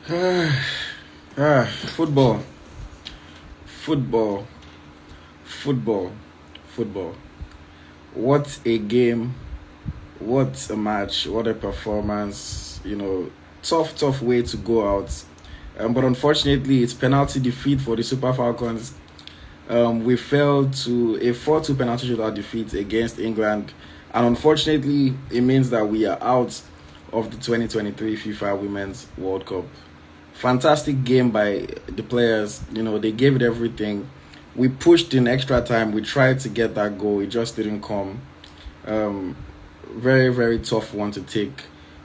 Football, football, football, football. What a game! What a match! What a performance! Tough way to go out. But unfortunately, it's penalty defeat for the Super Falcons. We fell to a 4-2 penalty shootout defeat against England, and unfortunately, it means that we are out of the 2023 FIFA Women's World Cup. Fantastic game by the players. They gave it everything. We pushed in extra time. We tried to get that goal. It just didn't come. Very, very tough one to take.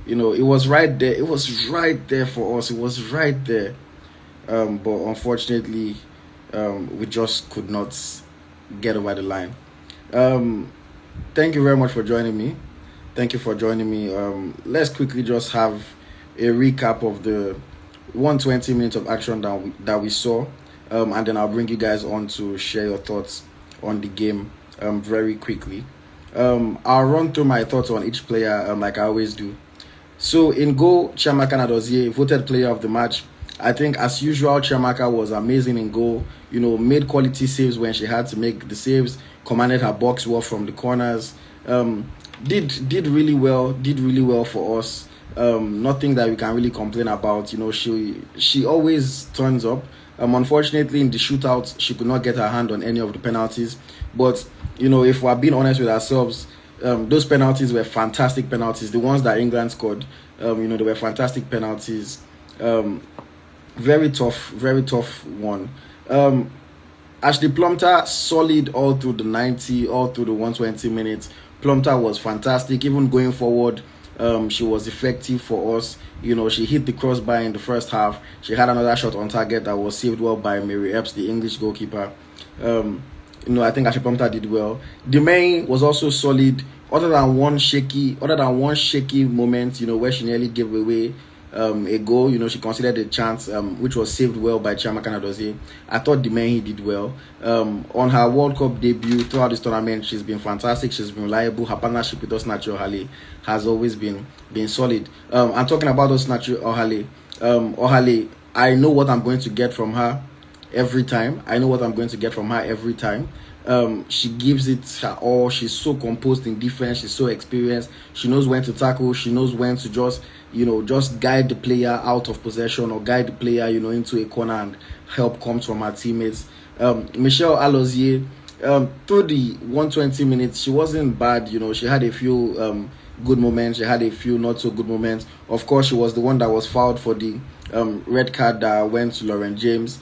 It was right there. It was right there for us. It was right there. But unfortunately, we just could not get over the line. Thank you very much for joining me. Thank you for joining me. Let's quickly just have a recap of the 120 minutes of action that we saw, and then I'll bring you guys on to share your thoughts on the game very quickly. I'll run through my thoughts on each player like I always do. So in goal, Chiamaka Nnadozie, voted player of the match. I think as usual, Chiamaka was amazing in goal. Made quality saves when she had to make the saves, commanded her box well from the corners. Did really well for us. Nothing that we can really complain about. She always turns up. Unfortunately, in the shootout, she could not get her hand on any of the penalties. But if we're being honest with ourselves, those penalties were fantastic penalties. The ones that England scored, they were fantastic penalties. Very tough one. Ashley Plumter, solid all through the 90, all through the 120 minutes. Plumter was fantastic. Even going forward, she was effective for us. She hit the crossbar in the first half. She had another shot on target that was saved well by Mary Epps, the English goalkeeper. I think Ashley Plumter did well. The main was also solid, other than one shaky moment, where she nearly gave away a goal. She considered a chance, which was saved well by Chiamaka Nnadozie. I thought the main did well. On her World Cup debut, throughout this tournament, she's been fantastic. She's been reliable. Her partnership with Osinachi Ohale has always been solid. I'm talking about Osinachi Ohale. Ohale, I know what I'm going to get from her every time. She gives it her all. She's so composed in defense. She's so experienced. She knows when to tackle. She knows when to just guide the player out of possession, or guide the player, into a corner, and help comes from her teammates. Michelle Alozie, through the 120 minutes, she wasn't bad. She had a few good moments. She had a few not so good moments. Of course, she was the one that was fouled for the red card that went to Lauren James.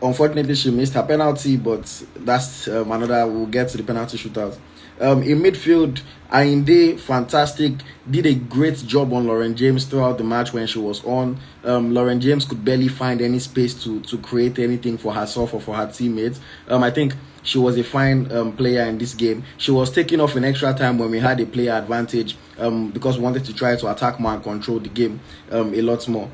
Unfortunately, she missed her penalty, but that's another. We'll get to the penalty shootout. In midfield, Ayinde, fantastic, did a great job on Lauren James throughout the match when she was on. Lauren James could barely find any space to create anything for herself or for her teammates. I think she was a fine player in this game. She was taking off in extra time when we had a player advantage, because we wanted to try to attack more and control the game a lot more.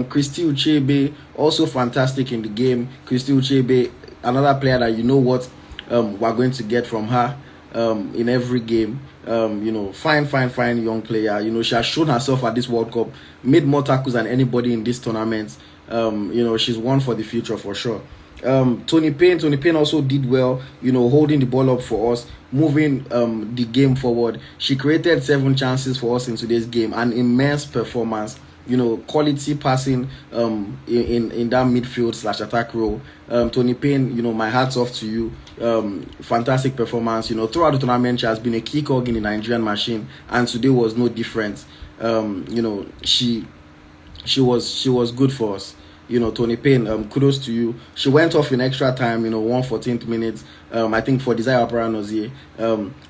Christy Uchebe, also fantastic in the game. Christy Uchebe, another player that we're going to get from her in every game. Fine young player. She has shown herself at this World Cup, made more tackles than anybody in this tournament. She's one for the future for sure. Tony Payne also did well, holding the ball up for us, moving the game forward. She created 7 chances for us in today's game, an immense performance. Quality passing in that midfield / attack role. Tony Payne, my hat's off to you. Fantastic performance. Throughout the tournament, she has been a key cog in the Nigerian machine, and today was no different. She was good for us. Tony Payne, kudos to you. She went off in extra time, 114th minute, I think for Desire Operanozie.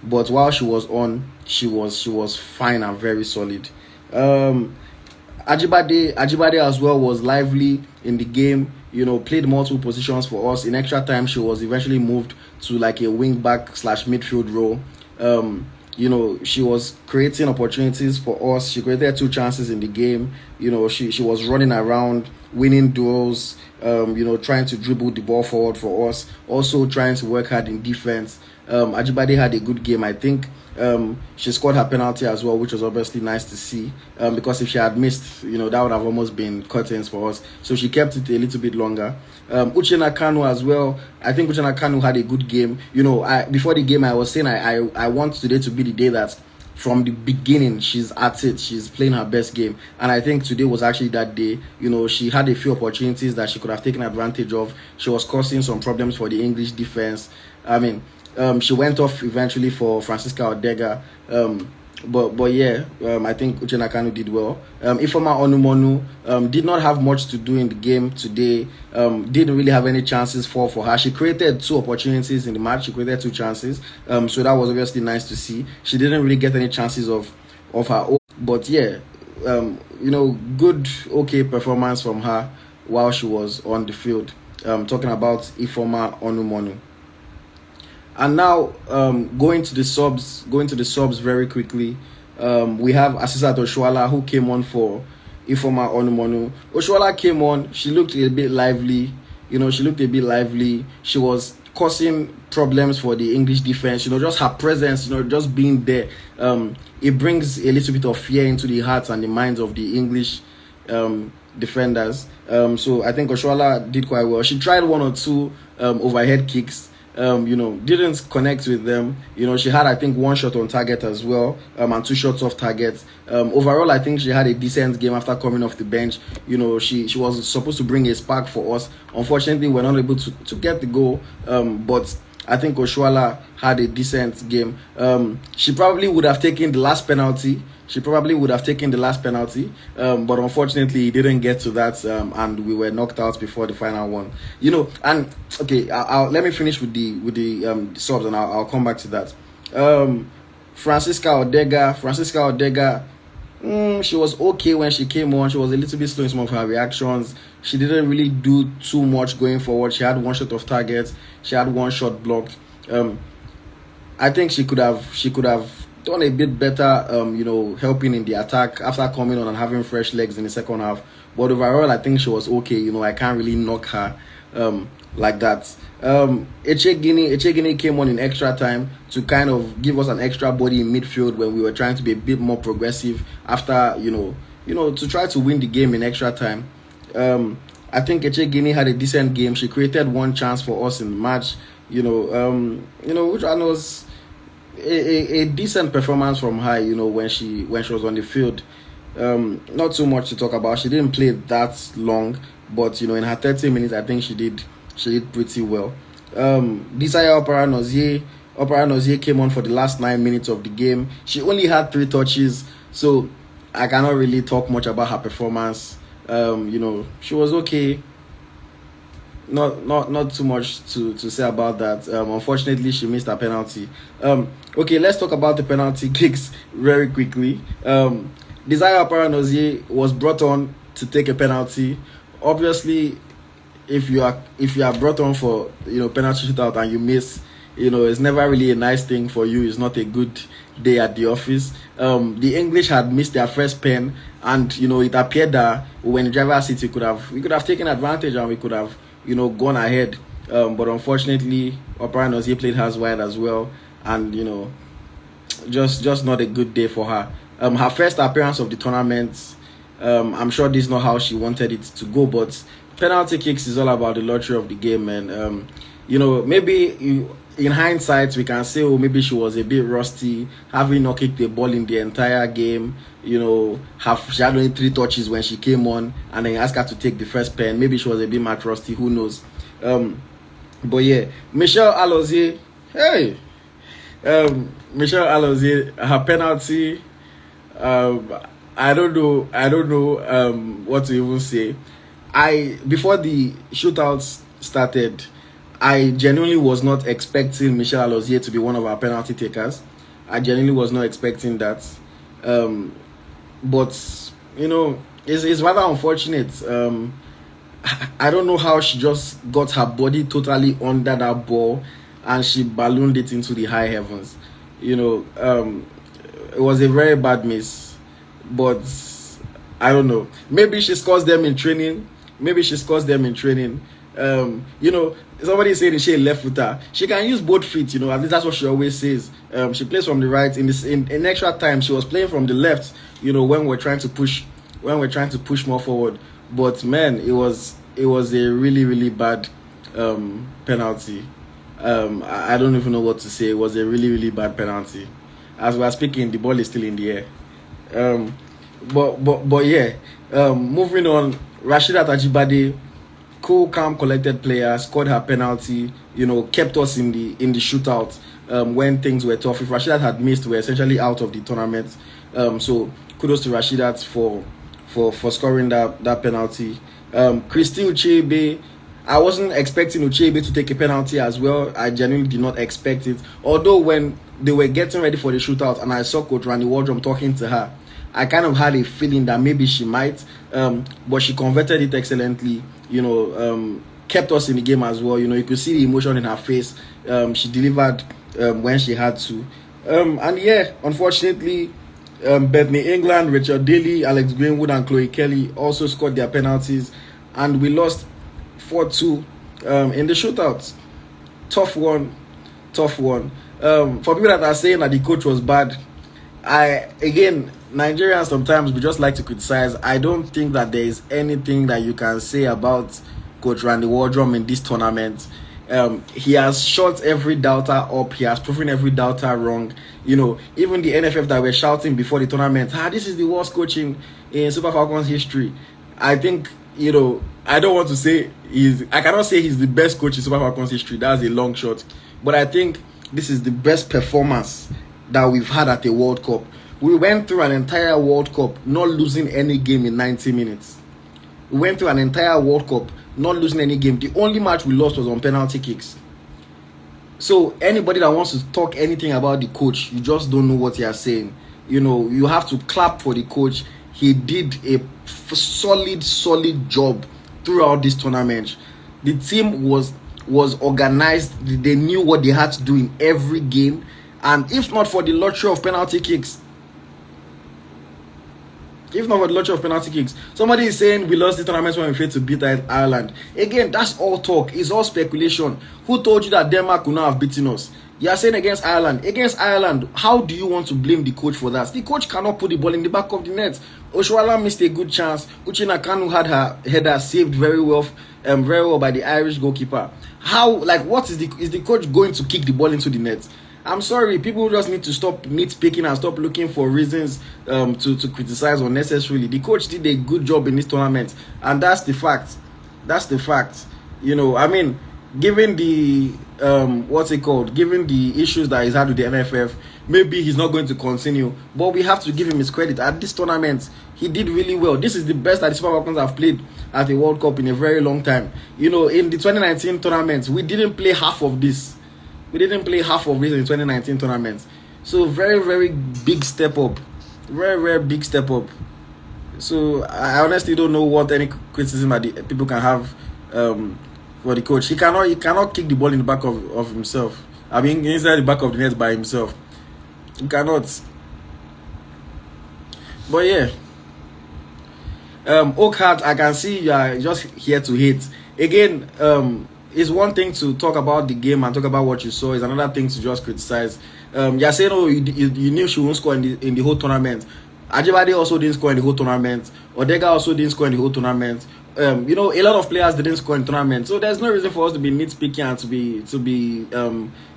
But while she was on, she was fine and very solid. Ajibade as well was lively in the game, played multiple positions for us. In extra time, she was eventually moved to like a wing back / midfield role. She was creating opportunities for us. She created 2 chances in the game. She was running around winning duels, trying to dribble the ball forward for us, also trying to work hard in defense. Ajibade had a good game. I think she scored her penalty as well, which was obviously nice to see, because if she had missed, that would have almost been curtains for us. So she kept it a little bit longer. Uchenna Kanu as well. I think Uchenna Kanu had a good game. Before the game, I was saying I want today to be the day that from the beginning she's at it, she's playing her best game, and I think today was actually that day. She had a few opportunities that she could have taken advantage of. She was causing some problems for the English defense. I mean, she went off eventually for Francisca Odega. But yeah, I think Uchenna Kanu did well. Ifeoma Onumonu did not have much to do in the game today. Didn't really have any chances for her. She created 2 opportunities in the match. She created 2 chances. So that was obviously nice to see. She didn't really get any chances of her own. But yeah, good, okay performance from her while she was on the field. Talking about Ifeoma Onumonu. And now, going to the subs very quickly. We have Asisat Oshuala, who came on for Ifeoma Onumonu. Oshuala came on. She looked a bit lively. She was causing problems for the English defense. Just her presence, just being there. It brings a little bit of fear into the hearts and the minds of the English defenders. So I think Oshuala did quite well. She tried 1 or 2 overhead kicks. Didn't connect with them. She had, I think, 1 shot on target as well, and 2 shots off target. Overall, I think she had a decent game after coming off the bench. She was supposed to bring a spark for us. Unfortunately, we're not able to get the goal. But I think Oshuala had a decent game. She probably would have taken the last penalty. But unfortunately, he didn't get to that, and we were knocked out before the final one. And okay, let me finish with the subs, and I'll come back to that. Francisca Odega, she was okay when she came on. She was a little bit slow in some of her reactions. She didn't really do too much going forward. She had 1 shot off target. She had 1 shot blocked. I think she could have done a bit better, helping in the attack after coming on and having fresh legs in the second half. But overall, I think she was okay. I can't really knock her like that. Echegini came on in extra time to kind of give us an extra body in midfield when we were trying to be a bit more progressive after, to try to win the game in extra time. I think Echegini had a decent game. She created 1 chance for us in the match. Which one was a decent performance from her, when she was on the field. Not too much to talk about. She didn't play that long, but in her 30 minutes, I think she did pretty well. Desire Opera Nozier came on for the last 9 minutes of the game. She only had 3 touches, so I cannot really talk much about her performance. She was okay. Not too much to say about that. Unfortunately, she missed her penalty. Okay, let's talk about the penalty kicks very quickly. Desire Paranozie was brought on to take a penalty. Obviously, if you are brought on for penalty shootout and you miss, it's never really a nice thing for you. It's not a good day at the office. The English had missed their first pen, and it appeared that when the driver's seat, we could have taken advantage and we could have gone ahead. But unfortunately, Opera Nozie played hers wide as well, and just not a good day for her. Her first appearance of the tournament. I'm sure this is not how she wanted it to go, but penalty kicks is all about the lottery of the game, and maybe in hindsight we can say, oh, maybe she was a bit rusty, having not kicked the ball in the entire game. She had only 3 touches when she came on, and then asked her to take the first pen. Maybe she was a bit much rusty, who knows. But yeah, Michelle Alozie, her penalty, I don't know what to even say. Before the shootouts started, I genuinely was not expecting Michelle Alozie to be one of our penalty takers. I genuinely was not expecting that. But it's rather unfortunate. I don't know how she just got her body totally under that ball and she ballooned it into the high heavens. It was a very bad miss. But I don't know. Maybe she scores them in training. maybe she scores them in training. You know, somebody saying she left footer. She can use both feet. You know, at least that's what she always says. She plays from the right. In extra time, she was playing from the left. You know, when we're trying to push more forward. But man, it was a really bad penalty. I don't even know what to say. It was a really bad penalty. As we are speaking, the ball is still in the air. But yeah. Moving on, Rasheedat Ajibade, cool, calm, collected player, scored her penalty. You know, kept us in the shootout when things were tough. If Rasheedat had missed, we're essentially out of the tournament. So kudos to Rasheedat for scoring that penalty. Christy Uchebe, I wasn't expecting Uchebe to take a penalty as well. I genuinely did not expect it. Although when they were getting ready for the shootout and I saw Coach Randy Wardrum talking to her, I kind of had a feeling that maybe she might, but she converted it excellently. You know, kept us in the game as well. You know, you could see the emotion in her face. She delivered when she had to. And yeah, unfortunately, Bethany England, Rachel Daly, Alex Greenwood, and Chloe Kelly also scored their penalties, and we lost 4-2 in the shootout. Tough one. For people that are saying that the coach was bad, Nigerians sometimes we just like to criticize. I don't think that there is anything that you can say about Coach Randy Wardrum in this tournament. He has shut every doubter up. He has proven every doubter wrong. You know, even the NFF that were shouting before the tournament, this is the worst coaching in Super Falcons history. I think, you know, I don't want to say I cannot say he's the best coach in Super Falcons history. That's a long shot. But I think this is the best performance that we've had at a World Cup. We went through an entire World Cup not losing any game in 90 minutes. We went through an entire World Cup not losing any game. The only match we lost was on penalty kicks. So anybody that wants to talk anything about the coach, you just don't know what you are saying. You know, you have to clap for the coach. He did a solid job throughout this tournament. The team was organized. They knew what they had to do in every game. And if not for the lottery of penalty kicks, somebody is saying we lost the tournament when we failed to beat Ireland. Again, that's all talk. It's all speculation. Who told you that Denmark could not have beaten us? You are saying against Ireland. Against Ireland, how do you want to blame the coach for that? The coach cannot put the ball in the back of the net. Oshuala missed a good chance. Uchenna Kanu had her header saved very well by the Irish goalkeeper. What is the coach going to kick the ball into the net? I'm sorry, people just need to stop nitpicking and stop looking for reasons to criticize unnecessarily. The coach did a good job in this tournament, and that's the fact. You know, I mean, given the given the issues that he's had with the NFF, maybe he's not going to continue. But we have to give him his credit. At this tournament, he did really well. This is the best that the Super Falcons have played at a World Cup in a very long time. You know, in the 2019 tournament, we didn't play half of this. We didn't play half of this in 2019 tournament. So very big step up. Very big step up. So I honestly don't know what any criticism that the people can have for the coach. He cannot kick the ball in the back of himself. I mean, inside the back of the net by himself. He cannot. But yeah. Oakhart, I can see you are just here to hate. Again, it's one thing to talk about the game and talk about what you saw. It's another thing to just criticize. You're saying, you knew she won't score in the whole tournament. Ajibade also didn't score in the whole tournament. Odega also didn't score in the whole tournament. You know, a lot of players didn't score in the tournament. So there's no reason for us to be nitpicking and to be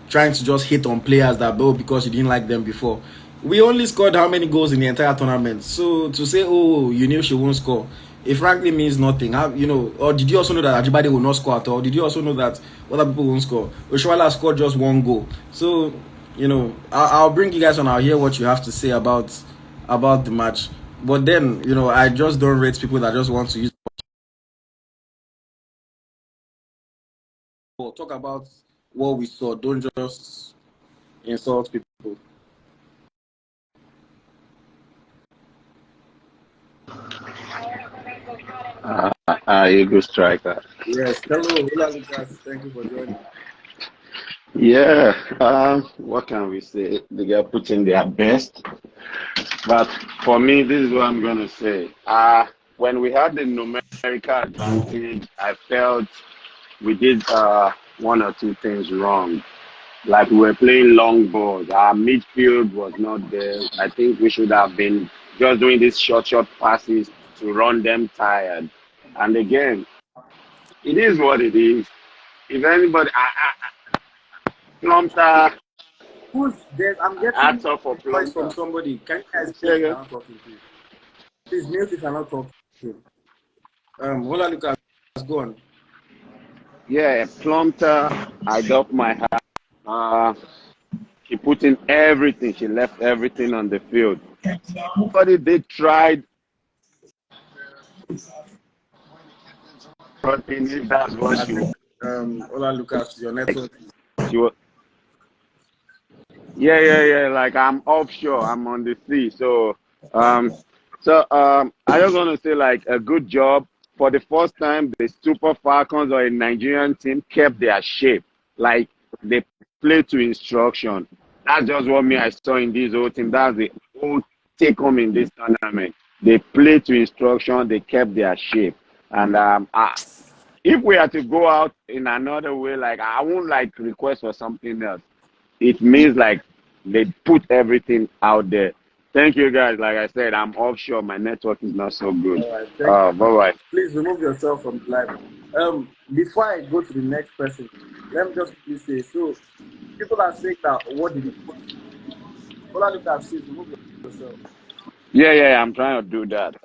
trying to just hit on players because you didn't like them before. We only scored how many goals in the entire tournament? So to say, you knew she won't score, it frankly means nothing. You know, or did you also know that Ajibade will not score at all? Did you also know that other people won't score? Oshuala scored just one goal. So, you know, I'll bring you guys on. I'll hear what you have to say about the match. But then, you know, I just don't rate people that just want to use. Talk about what we saw. Don't just insult people. EaglesTracker. Yes. Hello, Lucas. Thank you for joining. Yeah. What can we say? They are putting their best. But for me, this is what I'm gonna say. when we had the numerical advantage, I felt we did one or two things wrong. Like we were playing long balls. Our midfield was not there. I think we should have been just doing these short passes to run them tired. And again, it is what it is. If anybody, Plumter, I'm getting hats off for noise from Plumter. somebody. Can you guys mute Say if again? I'm not talking, please? Please mute if I'm not talking. Hola, Lucas, go on. Yeah, Plumter, I doff my hat. She put in everything. She left everything on the field. Nobody did tried. If that's what I think, Hola, Lucas, your network. she was. Yeah. Like I'm offshore. I'm on the sea. I just want to say like a good job. For the first time, the Super Falcons or a Nigerian team kept their shape. Like they played to instruction. That's just what me I saw in this whole team. That's the whole take home in this tournament. They played to instruction. They kept their shape. And if we had to go out in another way, like I won't like request for something else. It means like they put everything out there. Thank you guys. Like I said, I'm offshore. My network is not so good. All right, thank you. Bye bye. Please remove yourself from the live. Before I go to the next person, let me just quickly say, so people are saying that what did the coach do? Hola, Lucas, please remove yourself. Yeah. I'm trying to do that.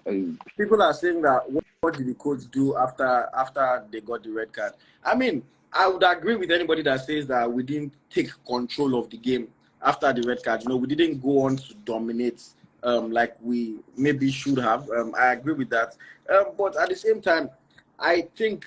People are saying that what did the coach do after they got the red card? I mean, I would agree with anybody that says that we didn't take control of the game after the red card. We didn't go on to dominate like we maybe should have. I agree with that. But at the same time, I think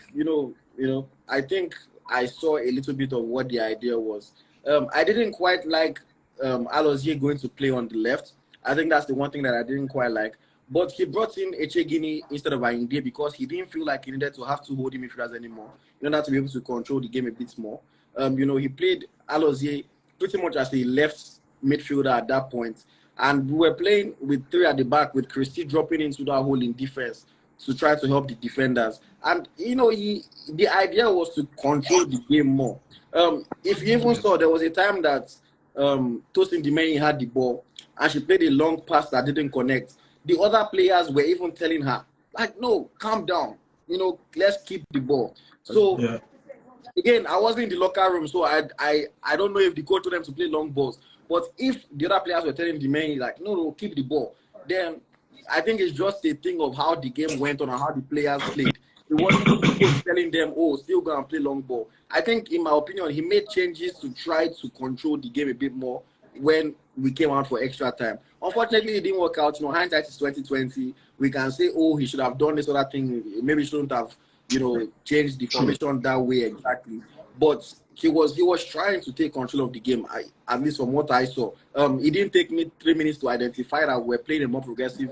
I think I saw a little bit of what the idea was. I didn't quite like Alozie going to play on the left. I think that's the one thing that I didn't quite like. But he brought in Echegini instead of Ainde because he didn't feel like he needed to have two holding midfielders anymore in order to be able to control the game a bit more. He played Alozie pretty much as a left midfielder at that point. And we were playing with three at the back with Christie dropping into that hole in defense to try to help the defenders. And, the idea was to control the game more. If you even saw, there was a time that Tosin Dimeni had the ball and she played a long pass that didn't connect. The other players were even telling her, like, no, calm down. Let's keep the ball. So, again, I wasn't in the locker room, so I don't know if the coach told them to play long balls. But if the other players were telling the men, like, no, keep the ball, then I think it's just a thing of how the game went on and how the players played. It wasn't the coach telling them, oh, still going to play long ball. I think, in my opinion, he made changes to try to control the game a bit more when we came out for extra time. Unfortunately, it didn't work out. Hindsight is 2020. We can say, oh, he should have done this other thing. Maybe he shouldn't have, changed the formation that way exactly. But he was trying to take control of the game. At least from what I saw. It didn't take me 3 minutes to identify that we're playing a more progressive,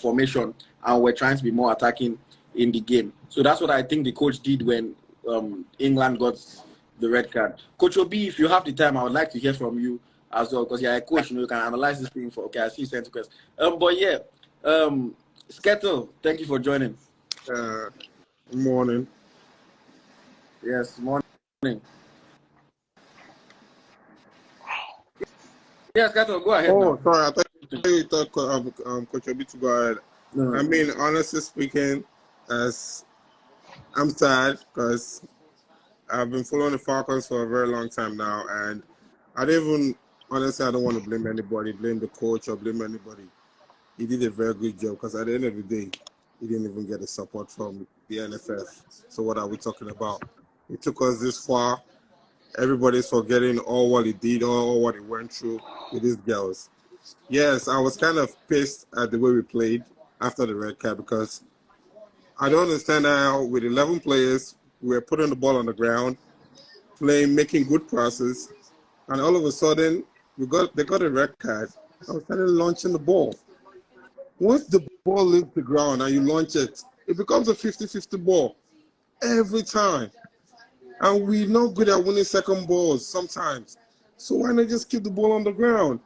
formation, and we're trying to be more attacking in the game. So that's what I think the coach did when England got the red card. Coach Obi, if you have the time, I would like to hear from you as well, because you're a coach, you can analyze this thing for. Okay, I see you sent request. But yeah, Skettle, thank you for joining. Morning. Yes, morning. Yes, Skettle, go ahead now. Sorry, I thought you thought Coach Obi to go ahead. No. I mean, honestly speaking, as I'm sad because I've been following the Falcons for a very long time now, and I don't want to blame anybody, blame the coach or blame anybody. He did a very good job because at the end of the day, he didn't even get the support from the NFF. So what are we talking about? He took us this far. Everybody's forgetting all what he did, all what he went through with these girls. Yes, I was kind of pissed at the way we played after the red card because I don't understand how with 11 players, we were putting the ball on the ground, playing, making good passes, and all of a sudden, they got a red card. I started launching the ball. Once the ball leaves the ground and you launch it, it becomes a 50-50 ball every time. And we're not good at winning second balls sometimes. So why not just keep the ball on the ground?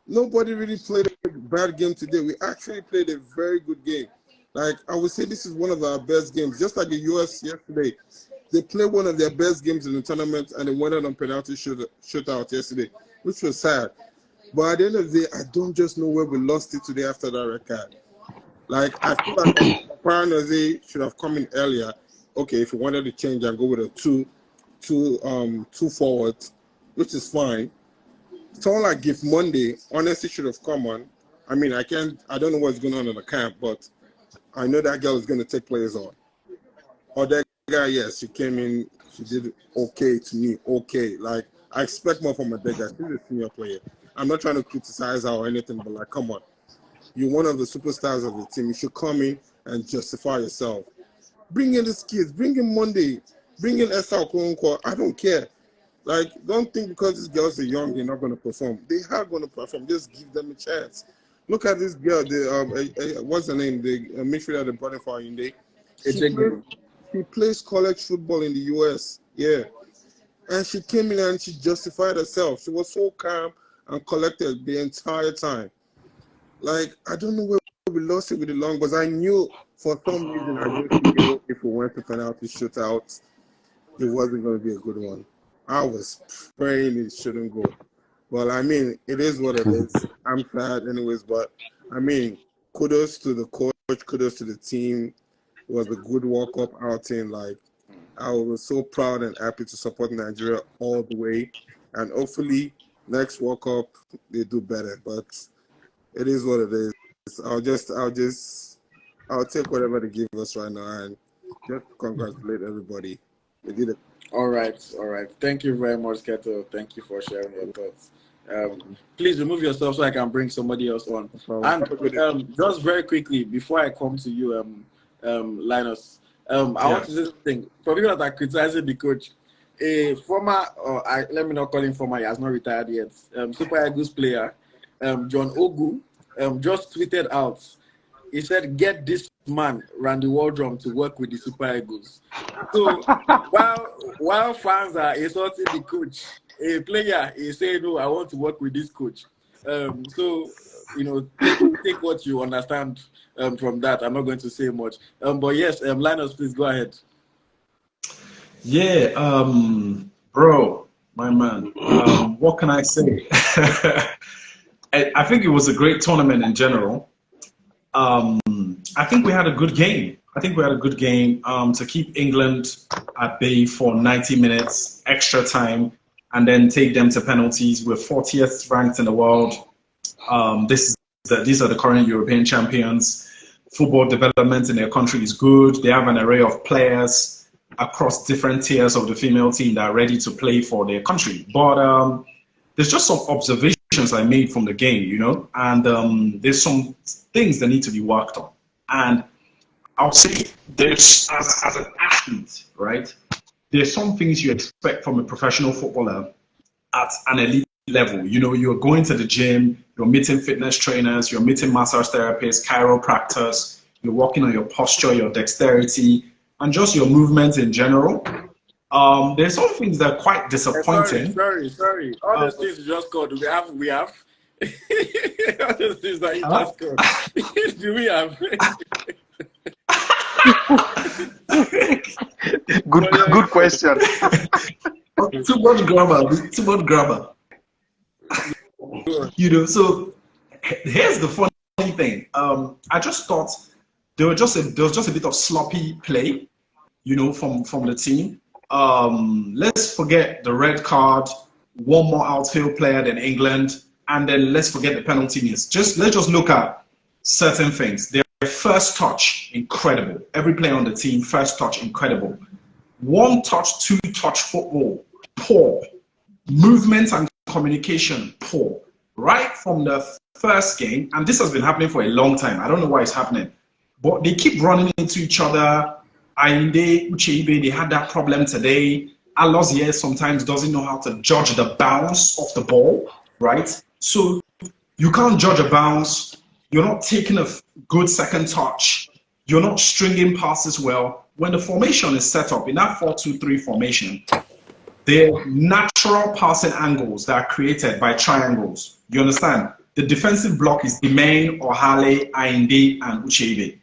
Nobody really played a bad game today. We actually played a very good game. Like, I would say this is one of our best games. Just like the US yesterday, they played one of their best games in the tournament, and they went out on penalty shootout yesterday, which was sad. But at the end of the day, I don't just know where we lost it today after that red card. Like, I feel like Paranaze should have come in earlier. Okay, if you wanted to change and go with a two forwards, which is fine. Someone like Gift Monday honestly should have come on. I mean, I don't know what's going on in the camp, but I know that girl is going to take players on. Or that guy, yes, she came in, she did okay to me, okay. Like, I expect more from Adega. She's a senior player. I'm not trying to criticize her or anything, but like, come on. You're one of the superstars of the team. You should come in and justify yourself. Bring in these kids. Bring in Monday. Bring in Esther Okonkwo. I don't care. Like, don't think because these girls are young, they're not going to perform. They are going to perform. Just give them a chance. Look at this girl. What's her name? The midfielder they brought in for Hyundai. She plays college football in the US. Yeah. And she came in and she justified herself. She was so calm and collected the entire time. Like, I don't know where we lost it with the long, because I knew for some reason I just knew if we went to penalty shootout, it wasn't going to be a good one. I was praying it shouldn't go. Well, I mean, it is what it is. I'm sad anyways, but I mean, kudos to the coach, kudos to the team. It was a good walk-up outing. Like, I was so proud and happy to support Nigeria all the way. And hopefully, next World Cup, they do better. But it is what it is. I'll take whatever they give us right now and just congratulate everybody. They did it. All right. Thank you very much, Keto. Thank you for sharing your thoughts. Please remove yourself so I can bring somebody else on. And just very quickly, before I come to you, Linus, I want to say something. For people that are criticizing the coach, a former, let me not call him former, he has not retired yet, Super Eagles player, John Ogu, just tweeted out, he said, get this man, Randy Waldrum, to work with the Super Eagles. So while fans are insulting the coach, a player is saying, no, I want to work with this coach. So, you know, take what you understand from that. I'm not going to say much. But yes, Linus, please go ahead. Yeah, bro, my man, what can I say? I think it was a great tournament in general. I think we had a good game. To keep England at bay for 90 minutes, extra time, and then take them to penalties. We're 40th ranked in the world. These are the current European champions. Football development in their country is good. They have an array of players across different tiers of the female team that are ready to play for their country. But there's just some observations I made from the game, you know, and there's some things that need to be worked on. And I'll say there's, as an athlete, right, there's some things you expect from a professional footballer at an elite level. You know, you're going to the gym, you're meeting fitness trainers, you're meeting massage therapists, chiropractors, you're working on your posture, your dexterity, and just your movement in general. There's some things that are quite disappointing. Sorry. All those things you just called, we have. All those things that you just called. Do we have? Good question. Too much grammar. You know, so here's the funny thing. I just thought there was just a bit of sloppy play, you know, from the team. Let's forget the red card, one more outfield player than England, and then let's forget the penalty miss. Let's just look at certain things. Their first touch, incredible. Every player on the team, first touch, incredible. One touch, two touch football, poor. Movement and communication, poor. Right from the first game, and this has been happening for a long time. I don't know why it's happening, but they keep running into each other. Ainde, Ucheibe, they had that problem today. Alozie sometimes doesn't know how to judge the bounce of the ball, right? So you can't judge a bounce. You're not taking a good second touch. You're not stringing passes well. When the formation is set up in that 4-2-3 formation, the natural passing angles that are created by triangles, you understand? The defensive block is Demain, Ohale, Ainde, and Ucheibe.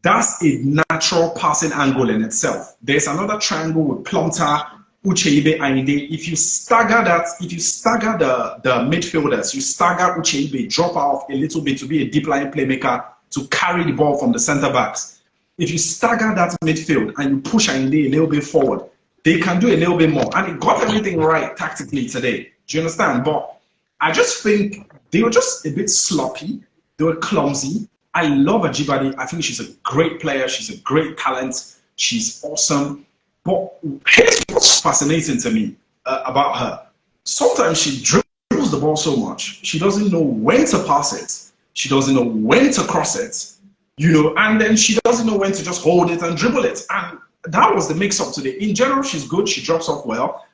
That's a natural passing angle in itself. There's another triangle with Plumter, Ucheibe, Ainde. If you stagger the midfielders, you stagger Ucheibe, drop off a little bit to be a deep line playmaker to carry the ball from the center backs. If you stagger that midfield and you push Ainde a little bit forward, they can do a little bit more. And it got everything right tactically today. Do you understand? But I just think they were just a bit sloppy. They were clumsy. I love Ajibade. I think she's a great player. She's a great talent. She's awesome. But here's what's fascinating to me about her. Sometimes she dribbles the ball so much, she doesn't know when to pass it. She doesn't know when to cross it. You know, and then she doesn't know when to just hold it and dribble it. And that was the mix-up today. In general, she's good. She drops off well.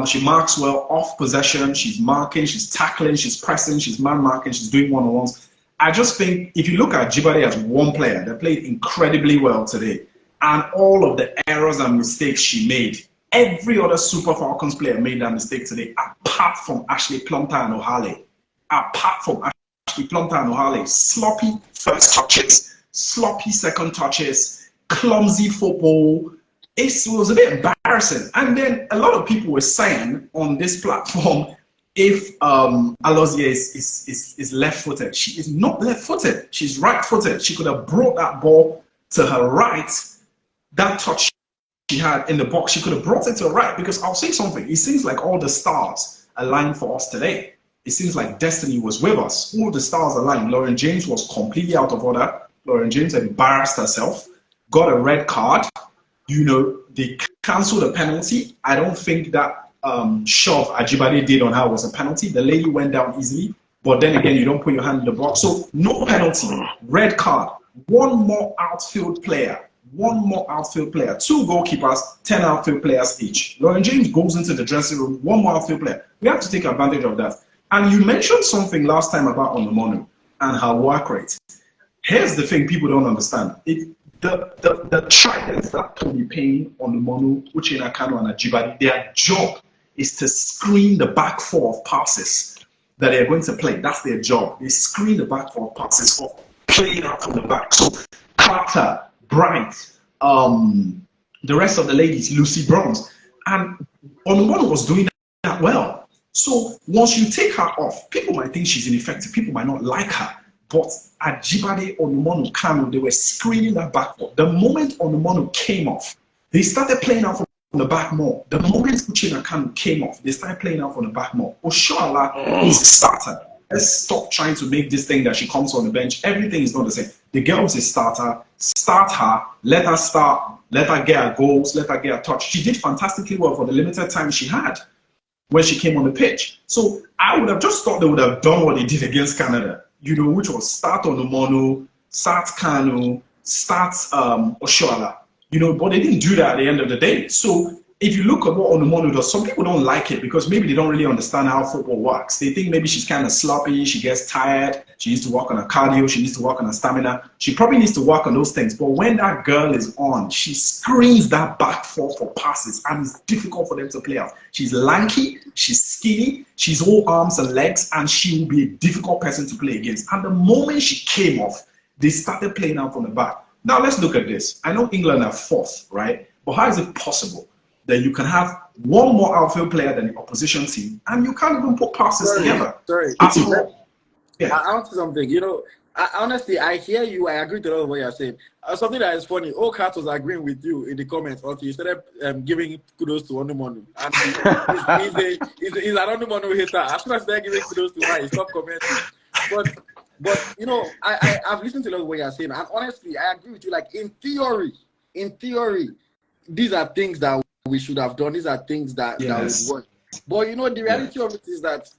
She marks well off possession. She's marking. She's tackling. She's pressing. She's man-marking. She's doing one-on-ones. I just think if you look at Jibade as one player, they played incredibly well today. And all of the errors and mistakes she made, every other Super Falcons player made that mistake today, apart from Ashley Plumter and O'Hale. Apart from Ashley Plumter and O'Hale, sloppy first touches, sloppy second touches, clumsy football. It was a bit embarrassing. And then a lot of people were saying on this platform, if Alozie is left-footed, she is not left-footed. She's right-footed. She could have brought that ball to her right. That touch she had in the box, she could have brought it to her right. Because I'll say something. It seems like all the stars aligned for us today. It seems like destiny was with us. All the stars aligned. Lauren James was completely out of order. Lauren James embarrassed herself, got a red card. You know, they cancelled a penalty. I don't think that shove Ajibade did on her was a penalty. The lady went down easily, but then again, you don't put your hand in the box. So no penalty, red card, one more outfield player, two goalkeepers, 10 outfield players each. Lauren James goes into the dressing room, one more outfield player. We have to take advantage of that. And you mentioned something last time about Onumonu and her work rate. Here's the thing people don't understand. The tridents that Tony Payne, Onumonu, Uchenna Kanu, and Ajibade, their job is to screen the back four of passes that they're going to play. That's their job. They screen the back four of passes of playing out from the back. So Carter, Bright, the rest of the ladies, Lucy Bronze, and Onumonu was doing that well. So once you take her off, people might think she's ineffective. People might not like her. But Ajibade, Onumonu, Kanu, they were screening that back four. The moment Onumonu came off, they started playing out from the back more. The moment Uchenna Kanu came off, they started playing out from the back more. Oshoala is a starter. Let's stop trying to make this thing that she comes on the bench. Everything is not the same. The girl is a starter. Start her. Let her start. Let her get her goals. Let her get her touch. She did fantastically well for the limited time she had when she came on the pitch. So I would have just thought they would have done what they did against Canada, you know, which was start Onumonu, start Kanu, start Oshoala. You know, but they didn't do that at the end of the day. So if you look at what Onumonu does, some people don't like it because maybe they don't really understand how football works. They think maybe she's kind of sloppy, she gets tired, she needs to work on her cardio, she needs to work on her stamina. She probably needs to work on those things. But when that girl is on, she screens that back four for passes and it's difficult for them to play out. She's lanky, she's skinny, she's all arms and legs, and she will be a difficult person to play against. And the moment she came off, they started playing out from the back. Now let's look at this. I know England are fourth, right? But how is it possible that you can have one more outfield player than the opposition team and you can't even put passes together? Sorry. Yeah. I want to say something. You know, honestly, I hear you. I agree to a lot of what you're saying. Something that is funny. Okat was agreeing with you in the comments until you started giving kudos to Onumonu. And he's an Onumonu hater. As soon as they're giving kudos to her, he stopped commenting. But you know, I've listened to a lot of what you're saying, and honestly, I agree with you. Like in theory, these are things that we should have done. These are things that would work. But you know, the reality of it is that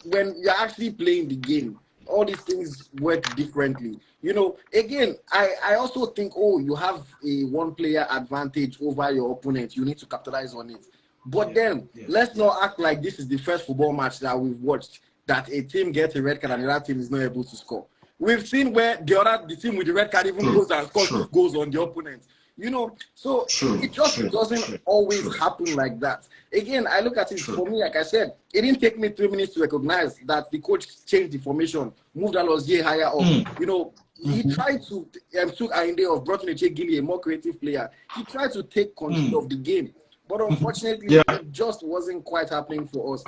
when you're actually playing the game, all these things work differently. You know, again, I also think, you have a one-player advantage over your opponent. You need to capitalize on it. But then, let's not act like this is the first football match that we've watched that a team gets a red card and the other team is not able to score. We've seen where the team with the red card even goes and scores goals on the opponent. You know, so it just doesn't always happen like that. Again, I look at it, for me, like I said, it didn't take me 3 minutes to recognize that the coach changed the formation, moved Alozie higher up. You know, he tried to took Ainde off, brought in a Gilly, a more creative player. He tried to take control of the game. But unfortunately, it just wasn't quite happening for us.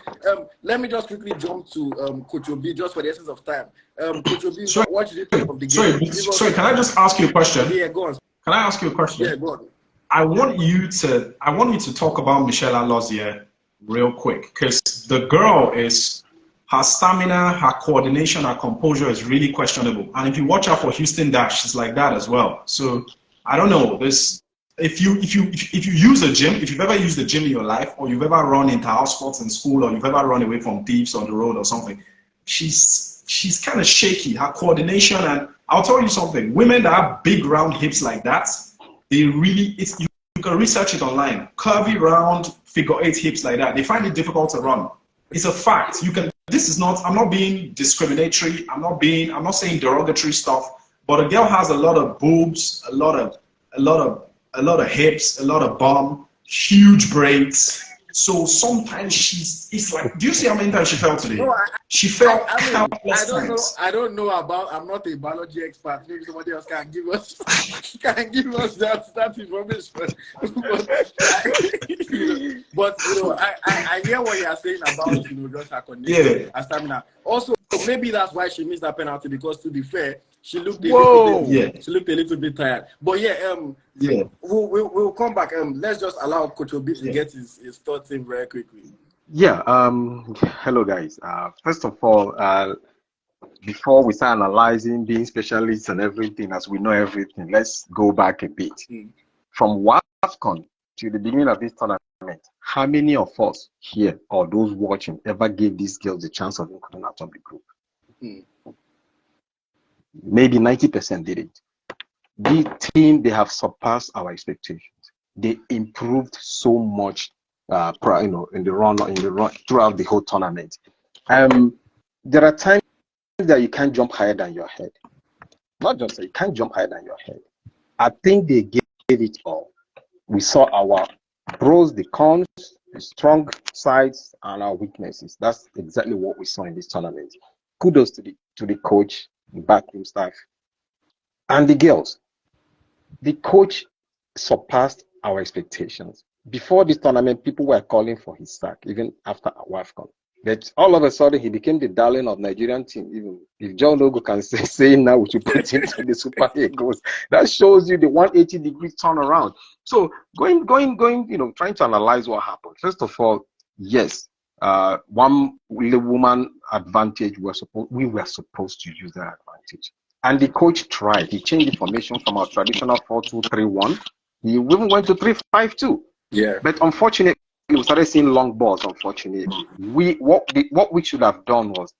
Let me just quickly jump to Coach Obi, just for the essence of time. Coach Obi, what did you think of the game? Sorry, can I just ask you a question? Yeah, go on. Can I ask you a question? Yeah, go on. I want you to talk about Michelle Alozie real quick, because the girl her stamina, her coordination, her composure is really questionable. And if you watch her for Houston Dash, she's like that as well. So I don't know. If you use a gym, if you've ever used a gym in your life, or you've ever run inter-house sports in school, or you've ever run away from thieves on the road or something, she's kind of shaky. Her coordination, and I'll tell you something. Women that have big round hips like that, they really, you can research it online. Curvy round figure 8 hips like that, they find it difficult to run. It's a fact. I'm not being discriminatory. I'm not saying derogatory stuff. But a girl has a lot of boobs, a lot of hips, a lot of bum, huge braids. So sometimes it's like, do you see how many times she fell today? No, she fell countless times. I don't know about. I'm not a biology expert. Maybe somebody else can give us that information. But I hear what you are saying about just her condition and stamina. Also, maybe that's why she missed that penalty, because to be fair, she looked a little bit tired. But we'll come back. Let's just allow Coach Obi to get his thoughts in very quickly. Yeah. Hello, guys. First of all, before we start analyzing, being specialists and everything, as we know everything, let's go back a bit. From WAFCON to the beginning of this tournament, how many of us here or those watching ever gave these girls the chance of coming out of the group? Maybe 90% didn't. The team, they have surpassed our expectations. They improved so much, in the run throughout the whole tournament. There are times that you can't jump higher than your head. Not just that, you can't jump higher than your head. I think they gave it all. We saw our pros, the cons, the strong sides, and our weaknesses. That's exactly what we saw in this tournament. Kudos to the coach, the backroom staff, and the girls. The coach surpassed our expectations. Before this tournament, people were calling for his sack, even after WAFCON. But all of a sudden, he became the darling of Nigerian team. Even if John Logo can say now we should put him to the Super Eagles, that shows you the 180-degree turnaround. So going, trying to analyze what happened. First of all, yes, one woman advantage, we were supposed to use that advantage. And the coach tried. He changed the formation from our traditional 4-2-3-1. He even went to 3-5-2. Yeah. But unfortunately, we started seeing long balls. Unfortunately, what we should have done was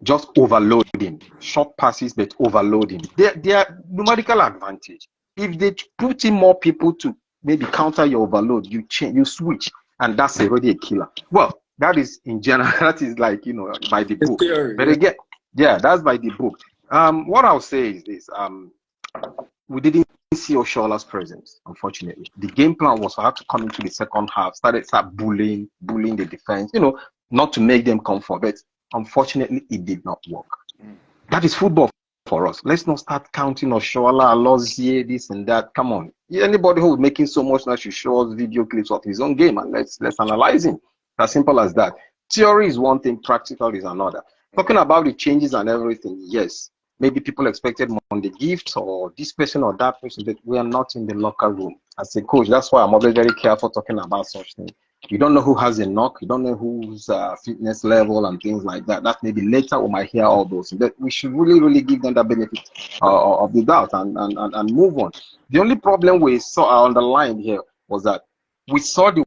just overloading, short passes, but overloading. They are numerical advantage. If they put in more people to maybe counter your overload, you switch, and that's already a killer. Well, that is in general. That is like by the book. Theory, but again, that's by the book. What I'll say is this: we didn't see Oshola's presence, unfortunately. The game plan was for her to come into the second half, start bullying the defense, not to make them come for, but unfortunately, it did not work. That is football for us. Let's not start counting Oshola, Alozie, this and that. Come on. Anybody who is making so much now should show us video clips of his own game, and let's analyze him. As simple as that. Theory is one thing, practical is another. Talking about the changes and everything, yes. Maybe people expected more on the gifts or this person or that person, but we are not in the locker room. As a coach, that's why I'm always very careful talking about such things. You don't know who has a knock. You don't know whose fitness level and things like that. That maybe later we might hear all those. But we should really give them the benefit of the doubt and move on. The only problem we saw underlined here was that we saw the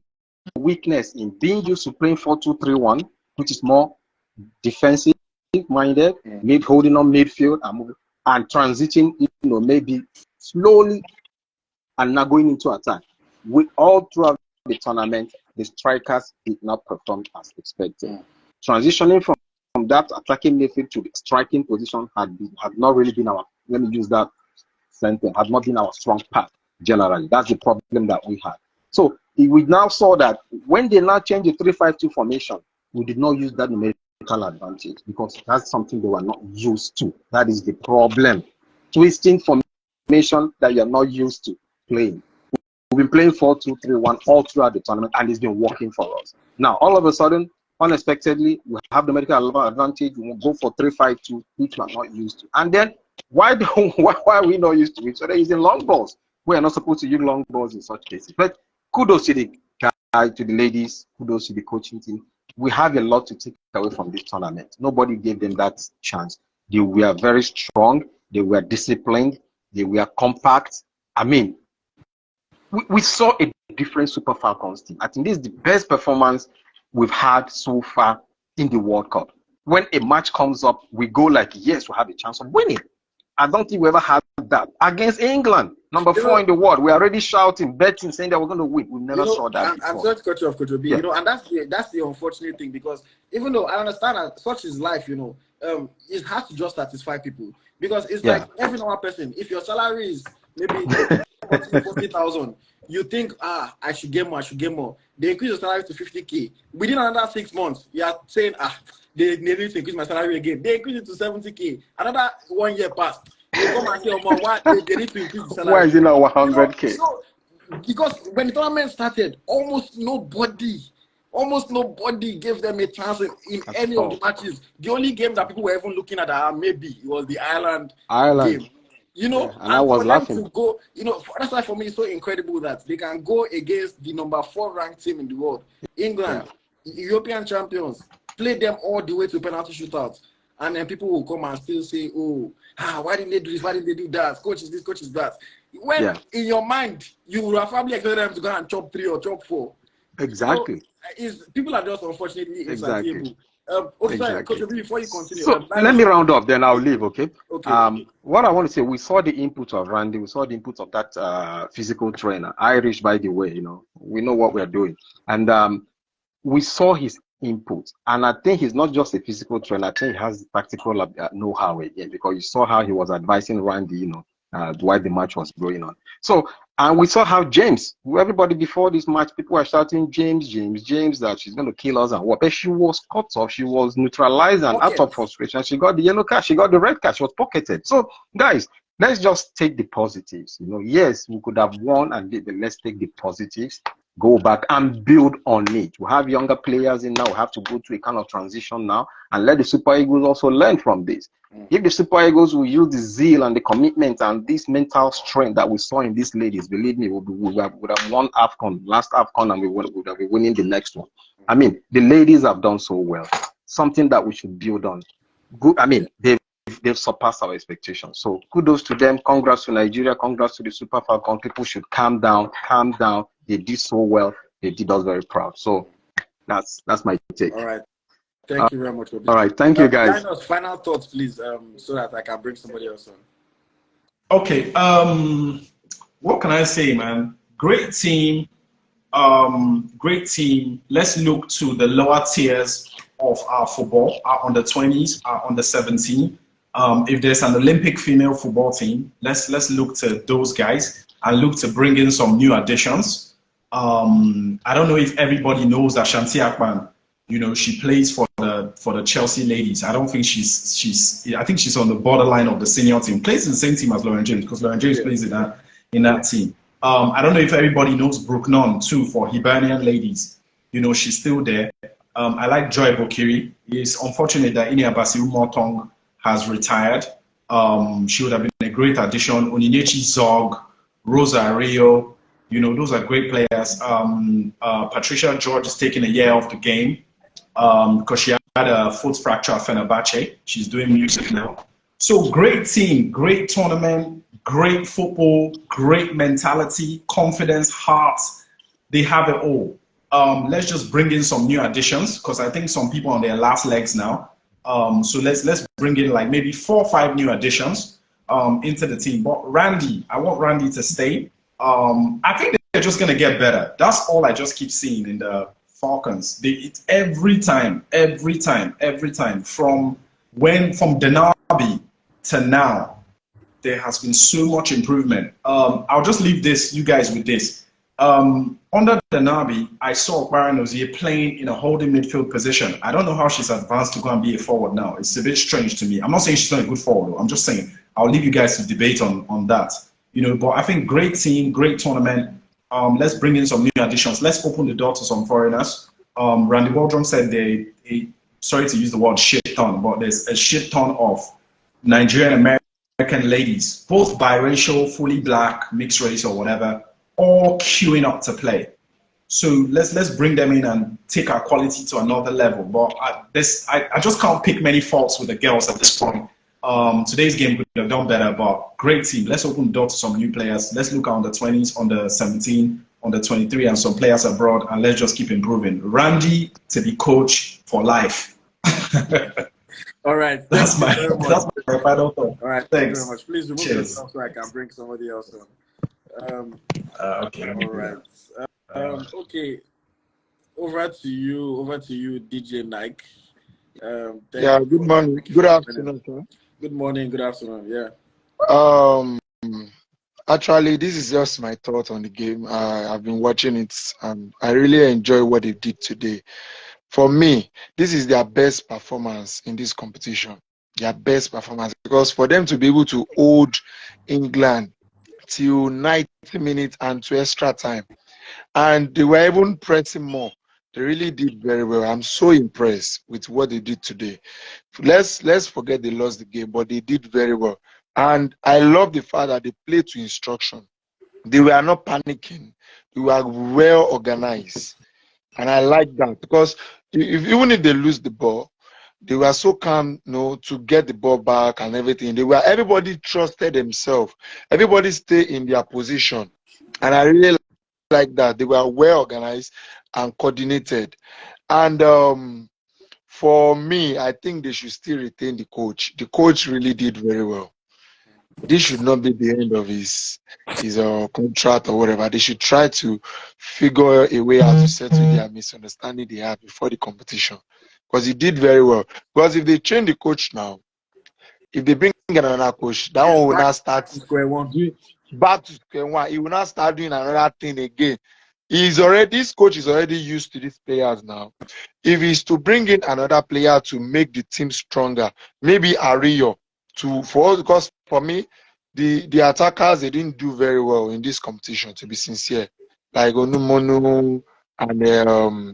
weakness in being used to playing 4-2-3-1, which is more defensive minded, holding on midfield and transiting, maybe slowly and now going into attack. We all throughout the tournament, the strikers did not perform as expected. Transitioning from that attacking midfield to the striking position had not really been our, let me use that sentence, had not been our strong part generally. That's the problem that we had. So we now saw that when they now changed the 3-5-2 formation, we did not use that numerical advantage because that's something they were not used to. That is the problem. twisting formation that you're not used to playing. We've been playing 4-2-3-1 all throughout the tournament, and it's been working for us. Now, all of a sudden, unexpectedly, we have the medical advantage. We will go for 3-5-2, which we're not used to. And then, why are we not used to it? So they're using long balls. We are not supposed to use long balls in such cases. But kudos to the guy, to the ladies, kudos to the coaching team. We have a lot to take away from this tournament. Nobody gave them that chance. They were very strong. They were disciplined. They were compact. I mean, we saw a different Super Falcons team. I think this is the best performance we've had so far in the World Cup. When a match comes up, we go like, yes, we have a chance of winning. I don't think we ever had that against England, number 4 in the world. We're already shouting, betting, saying that we're going to win. We never saw that before. I'm sorry to cut you off, Coach Obi. And that's the unfortunate thing, because even though I understand that such is life, it has to just satisfy people, because it's like every normal person. If your salary is maybe 40,000, you think, I should get more. They increase your salary to 50K. Within another 6 months, you are saying, they need to increase my salary again. They increase it to 70K. Another 1 year passed. They come and say, why they need to increase the salary? Why is it now 100K? Because when the tournament started, almost nobody gave them a chance in any of the matches. The only game that people were even looking at, maybe it was the Ireland game. And I was laughing. To go, that's why for me it's so incredible that they can go against the number 4 ranked team in the world, England, European champions, play them all the way to penalty shootouts, and then people will come and still say, why didn't they do this? Why didn't they do that? Coach is this, coach is that. When in your mind you would have probably expected them to go and chop 3 or chop 4. Exactly. People are just unfortunately insatiable. Sorry, Coach, before you continue. So let me round up, then I'll leave, okay? What I want to say, we saw the input of Randy, we saw the input of that physical trainer, Irish, by the way, we know what we're doing. And we saw his input. And I think he's not just a physical trainer, I think he has practical know-how again, because you saw how he was advising Randy, while the match was going on. So, and we saw how James, everybody before this match, people were shouting, James, that she's going to kill us and what. But she was cut off, she was neutralized, and out of frustration, she got the yellow card, she got the red card, she was pocketed. So, guys, let's just take the positives. Yes, we could have won, and let's take the positives, go back and build on it. We have younger players in now, we have to go through a kind of transition now, and let the Super Eagles also learn from this. If the Super Eagles will use the zeal and the commitment and this mental strength that we saw in these ladies, believe me, we would have won last AFCON, and we would have been winning the next one. I mean, the ladies have done so well. Something that we should build on. Good. I mean, they've surpassed our expectations. So kudos to them. Congrats to Nigeria. Congrats to the Super Falcons. People should calm down. They did so well. They did us very proud. So that's my take. All right. Thank you very much. Obi. All right. Thank you, guys. Final thoughts, please, so that I can bring somebody else on. Okay. What can I say, man? Great team. Great team. Let's look to the lower tiers of our football, our under 20s, our under 17. If there's an Olympic female football team, let's look to those guys and look to bring in some new additions. I don't know if everybody knows that Shanti Akpan, she plays for the Chelsea ladies. I don't think I think she's on the borderline of the senior team. Plays in the same team as Lauren James, because Lauren James plays in that team. I don't know if everybody knows Brooke Nunn too for Hibernian ladies. She's still there. I like Joy Bokiri. It's unfortunate that Inia Basiru Motong has retired. She would have been a great addition. Oninechi Zog, Rosa Areo, those are great players. Patricia George is taking a year off the game because she had a foot fracture at Fenerbahce. She's doing music now. So great team, great tournament, great football, great mentality, confidence, heart. They have it all. Let's just bring in some new additions, because I think some people on their last legs now. So let's bring in like maybe 4 or 5 new additions into the team. But Randy, I want Randy to stay. I think they're just gonna get better. That's all I just keep seeing in the Falcons. Every time, from Denabi to now, there has been so much improvement. I'll just leave you guys with this. Under Denabi, I saw Baron Ozier playing in a holding midfield position. I don't know how she's advanced to go and be a forward now. It's a bit strange to me. I'm not saying she's not a good forward, though. I'm just saying I'll leave you guys to debate on that. But I think great team, great tournament. Let's bring in some new additions. Let's open the door to some foreigners. Randy Waldron said sorry to use the word shit ton, but there's a shit ton of Nigerian American ladies, both biracial, fully black, mixed race or whatever, all queuing up to play. So let's bring them in and take our quality to another level. But I just can't pick many faults with the girls at this point. Today's game could have done better, but great team. Let's open the door to some new players. Let's look at the 20s, on the 17, on the 23, and some players abroad, and let's just keep improving. Randy to be coach for life. All right. That's my final thought. All right. Thank you very much. Please remove yourself so I can bring somebody else on. Okay. All right. Okay. Over to you, DJ Nike. Good morning. Good afternoon, sir. Good morning. Good afternoon. Yeah. Actually, this is just my thought on the game. I've been watching it, and I really enjoy what they did today. For me, this is their best performance in this competition. Their best performance, because for them to be able to hold England till 90 minutes and to extra time, and they were even pressing more. They really did very well. I'm so impressed with what they did today. Let's forget they lost the game, but they did very well. And I love the fact that they played to instruction. They were not panicking. They were well organized. And I like that, because even if they lose the ball, they were so calm, to get the ball back and everything. Everybody trusted themselves. Everybody stayed in their position. And I really like that. They were well organized and coordinated. And for me, I think they should still retain the coach. The coach really did very well. This should not be the end of his contract or whatever. They should try to figure a way out to settle their misunderstanding they had before the competition, because he did very well. Because if they change the coach now, if they bring another coach, that one will not start back to square one. He will not start doing another thing again. This coach is already used to these players now. If he's to bring in another player to make the team stronger, maybe Ario, because for me, the attackers, they didn't do very well in this competition, to be sincere. Like Onumonu and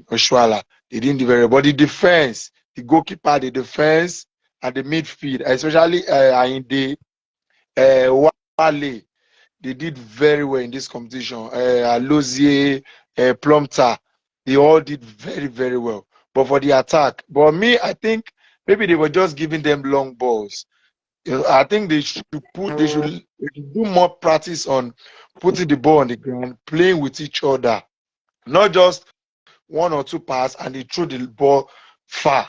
Oshwala, they didn't do very well. But the defense, the goalkeeper, the defense, and the midfield, especially Ainde, Wale, they did very well in this competition. Alozie, Plumter, they all did very, very well. But for the attack, I think maybe they were just giving them long balls. I think they should do more practice on putting the ball on the ground, playing with each other, not just one or two passes and they throw the ball far.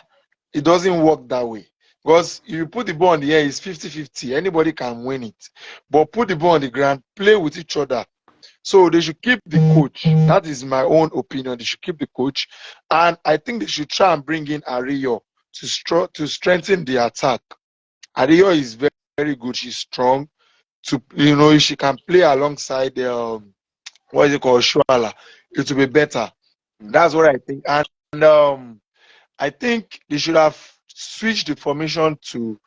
It doesn't work that way. Because if you put the ball on the air, it's 50-50. Anybody can win it. But put the ball on the ground, play with each other. So they should keep the coach. That is my own opinion. They should keep the coach. And I think they should try and bring in Ario to strengthen the attack. Ario is very, very good. She's strong. If she can play alongside Shuala, it will be better. That's what I think. And I think they should have switched the formation to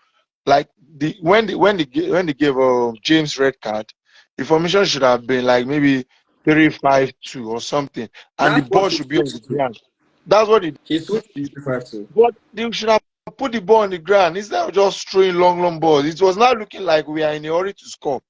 when they gave James red card, the formation should have been like maybe 3-5-2 or something, and the ball should be on the ground. That's what it is. But they should have put the ball on the ground instead of just throwing long balls. It was not looking like we are in a hurry to score.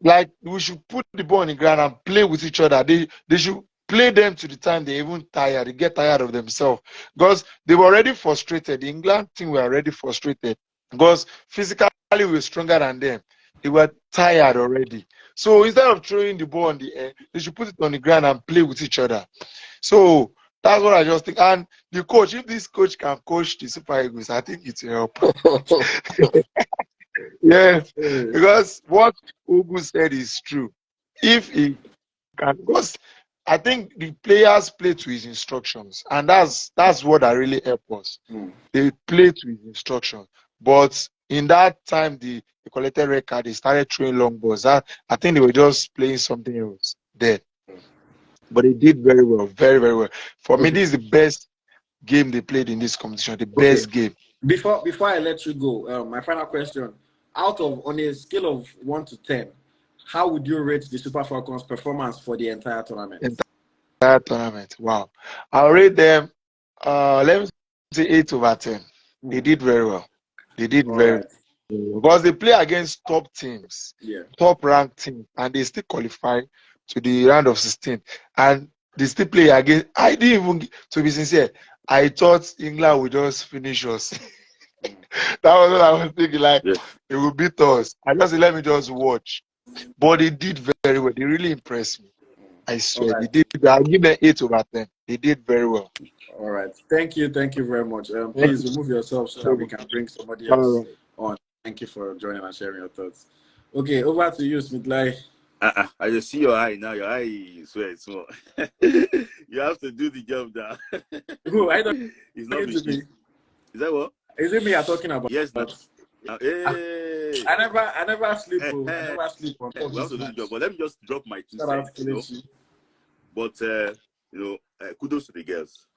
Like, we should put the ball on the ground and play with each other. They should play them to the time they even tired. They get tired of themselves, because they were already frustrated. The England team were already frustrated because physically we were stronger than them. They were tired already. So instead of throwing the ball on the air, they should put it on the ground and play with each other. So that's what I just think. And the coach, if this coach can coach the Super Eagles, I think it will help. Yes, because what Ugu said is true. If he can, because I think the players play to his instructions, and that's what that really helped us. They play to his instructions. But in that time, they collected red card, they started throwing long balls. I think they were just playing something else there. But they did very well, very, very well. For me, this is the best game they played in this competition, the best game. Before I let you go, my final question: on a scale of 1 to 10, how would you rate the Super Falcons' performance for the entire tournament? Entire tournament. Wow. I'll rate them. Let me say 8/10. They did very well. They did All very right. well because they play against top teams, Yeah. top ranked teams, and they still qualify to the round of 16. And they still play against. I didn't even, to be sincere, I thought England would just finish us. That was what I was thinking. Like Yeah. they will beat us. I just said, let me just watch. But they did very well. They really impressed me. I swear, All they right. did. I'll give them 8/10. They did very well. All right. Thank you very much. Thank Please remove yourself so that we you can bring somebody so else much. on. Thank you for joining and sharing your thoughts. Okay, over to you, Smithlai. I just see your eye now. Your eye is where it's small. You have to do the job now. Who? I don't It's not talking to machine. me. Is that what? Is it me you're talking about? Yes, now. Hey. I never sleep. Eh, Oh. I eh, never sleep on top we have this to do the job. match. But let me just drop my 2 Shout out cents, to Kelechi. But kudos to the girls.